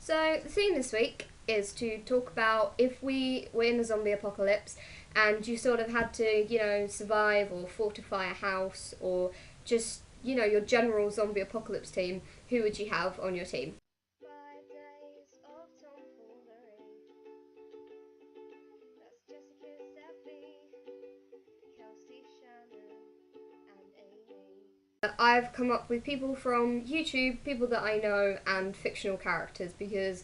So the theme this week is to talk about if we were in a zombie apocalypse and you sort of had to, survive or fortify a house or just, your general zombie apocalypse team, who would you have on your team? 5 days of tomfoolery. That's Jessica, Steffi, Kelsey, Shannon, and Amy. I've come up with people from YouTube, people that I know, and fictional characters because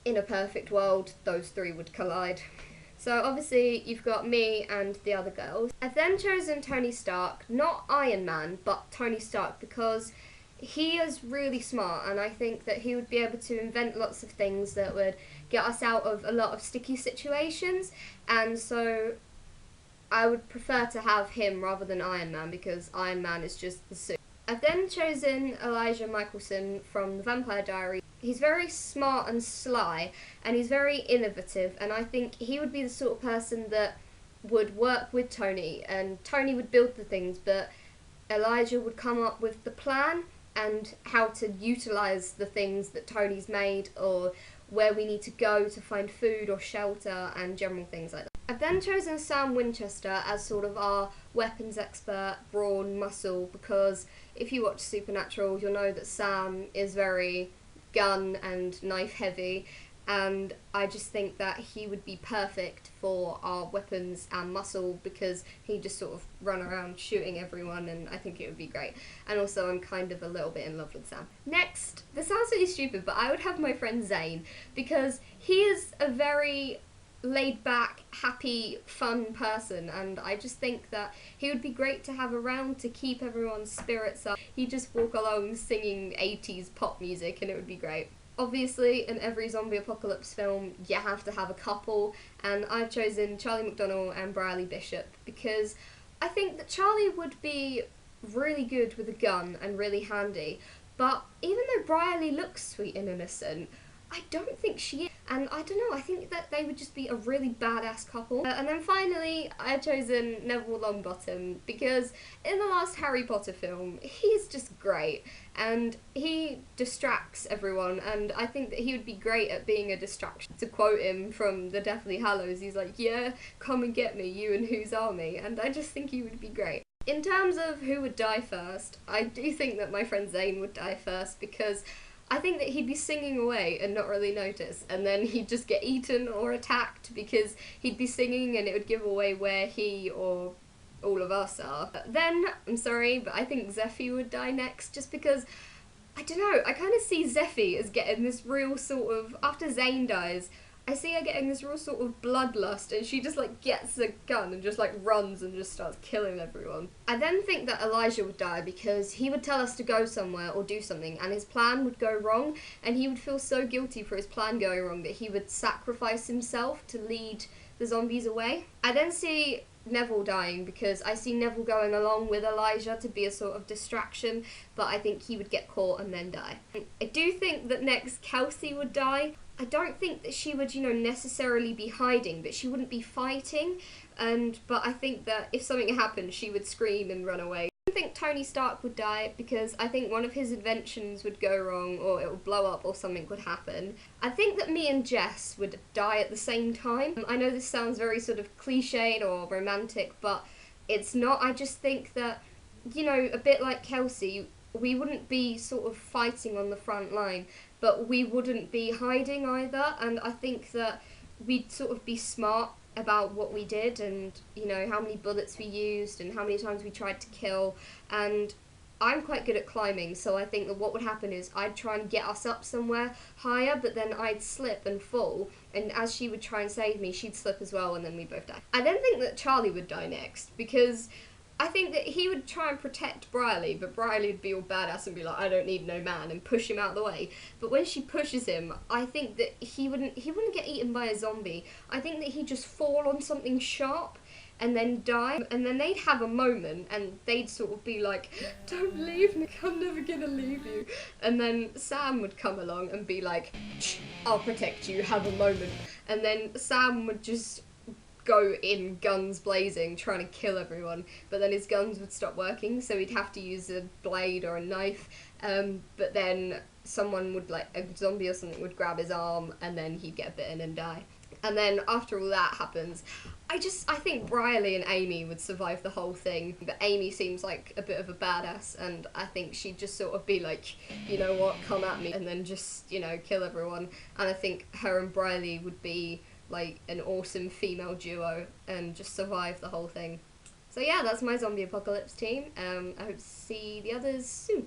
in a perfect world, those three would collide. So obviously you've got me and the other girls. I've then chosen Tony Stark, not Iron Man, but Tony Stark, because he is really smart and I think that he would be able to invent lots of things that would get us out of a lot of sticky situations, and so I would prefer to have him rather than Iron Man because Iron Man is just the suit. I've then chosen Elijah Michelson from The Vampire Diaries. He's very smart and sly, and he's very innovative, and I think he would be the sort of person that would work with Tony, and Tony would build the things, but Elijah would come up with the plan and how to utilise the things that Tony's made, or where we need to go to find food or shelter and general things like that. I've then chosen Sam Winchester as sort of our weapons expert, brawn, muscle, because if you watch Supernatural, you'll know that Sam is very gun and knife heavy, and I just think that he would be perfect for our weapons and muscle because he'd just sort of run around shooting everyone, and I think it would be great. And also I'm kind of a little bit in love with Sam. Next, this sounds really stupid, but I would have my friend Zane because he is a very laid back, happy, fun person, and I just think that he would be great to have around to keep everyone's spirits up. He'd just walk along singing 80s pop music and it would be great. Obviously, in every zombie apocalypse film, you have to have a couple, and I've chosen Charlie McDonnell and Briley Bishop because I think that Charlie would be really good with a gun and really handy, but even though Briley looks sweet and innocent, I don't think she is, and I don't know, I think that they would just be a really badass couple. And then finally, I've chosen Neville Longbottom because in the last Harry Potter film, he's just great, and he distracts everyone, and I think that he would be great at being a distraction. To quote him from the Deathly Hallows, he's like, "Yeah, come and get me, you and whose army," and I just think he would be great. In terms of who would die first, I do think that my friend Zane would die first because I think that he'd be singing away and not really notice, and then he'd just get eaten or attacked because he'd be singing and it would give away where he or all of us are. Then, I'm sorry, but I think Zeffie would die next just because, I don't know, I kind of see Zeffie as getting this real sort of, after Zane dies, I see her getting this real sort of bloodlust, and she just gets a gun and just runs and just starts killing everyone. I then think that Elijah would die because he would tell us to go somewhere or do something, and his plan would go wrong, and he would feel so guilty for his plan going wrong that he would sacrifice himself to lead the zombies away. I then see Neville dying because I see Neville going along with Elijah to be a sort of distraction, but I think he would get caught and then die. I do think that next Kelsey would die. I don't think that she would, necessarily be hiding, but she wouldn't be fighting, but I think that if something happened, she would scream and run away. I think Tony Stark would die because I think one of his inventions would go wrong, or it would blow up, or something would happen. I think that me and Jess would die at the same time. I know this sounds very sort of cliched or romantic, but it's not. I just think that, a bit like Kelsey, we wouldn't be sort of fighting on the front line, but we wouldn't be hiding either, and I think that we'd sort of be smart about what we did and, how many bullets we used and how many times we tried to kill, and I'm quite good at climbing, so I think that what would happen is I'd try and get us up somewhere higher, but then I'd slip and fall, and as she would try and save me, she'd slip as well, and then we'd both die. I then think that Charlie would die next, because I think that he would try and protect Briley, but Briley would be all badass and be like, "I don't need no man," and push him out of the way. But when she pushes him, I think that he wouldn't get eaten by a zombie. I think that he'd just fall on something sharp and then die, and then they'd have a moment and they'd sort of be like, "Don't leave me, I'm never gonna leave you." And then Sam would come along and be like, "Shh, I'll protect you, have a moment." And then Sam would just go in guns blazing trying to kill everyone, but then his guns would stop working, so he'd have to use a blade or a knife, but then someone would, like, a zombie or something would grab his arm and then he'd get bitten and die. And then after all that happens, I think Briley and Amy would survive the whole thing. But Amy seems like a bit of a badass, and I think she'd just sort of be like, you know what, come at me, and then just, you know, kill everyone. And I think her and Briley would be like an awesome female duo and just survive the whole thing. So yeah, that's my zombie apocalypse team. I hope to see the others soon.